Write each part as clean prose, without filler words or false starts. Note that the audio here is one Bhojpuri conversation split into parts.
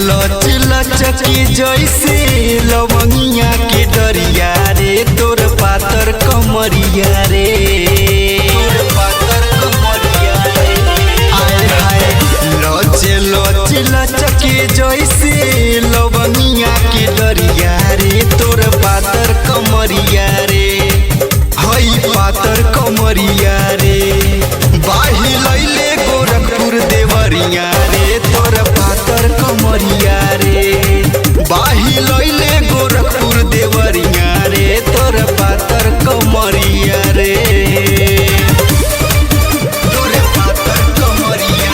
लच लचकी जैसे लवंगिया के डरिया रे तोर पातर कमरिया रे पातर कमरिया रे आय हाय लच लच लचकी जैसे लवंगिया के डरिया रे तोर पातर कमरिया रे हई पातर कमरिया रे बाही लैले गोरखपुर देवरिया रे तोर पातर कमरिया रे बाही लैले गोरखपुर देवरिया रे तोर पातर कमरिया रे तोर पातर कमरिया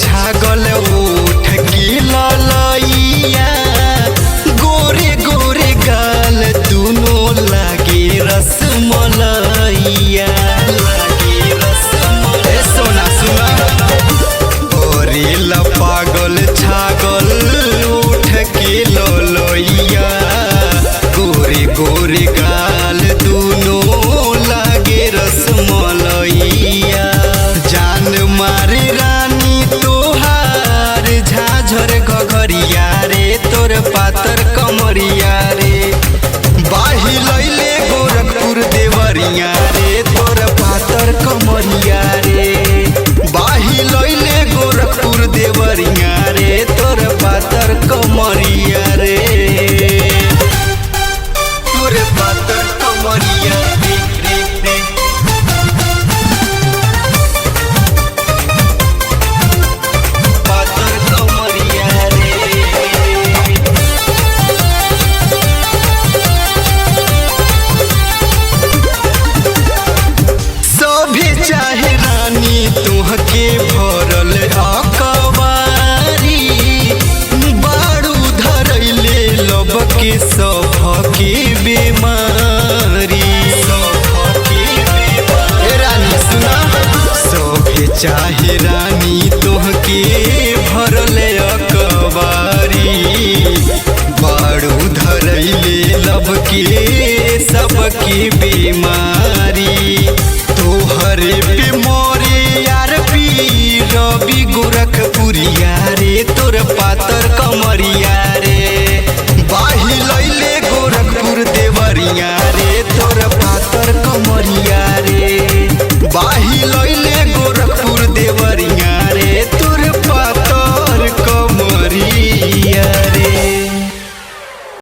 छागल उठ की ललैया गोरे गोरे गाल दुनो लागे रसमलैया लागे रसमलैया सोना सुना गोरे पागल छागल उठ की ललैया गोरे गोरे गाल दुनो लागे रसमलैया जान मारे घघरिया रे तोर पातर कमरिया रे बाही लैले गोरखपुर देवरिया रे तोर पातर कमरिया रे बाही लैले गोरखपुर देवरिया रे तोर पातर कमरिया रे तोर पातर कमरिया रे चाहे रानी तुहके भरल अकबारी बारू धरैले लब के सबके बेमारी रानी सुना सभे चाहे रानी तुहके भरल अकबारी बारू धरैले लब के सबके बेमारी तोहरे पे मोरे यार पी रवि गोरखपुरिया रे तोर पातर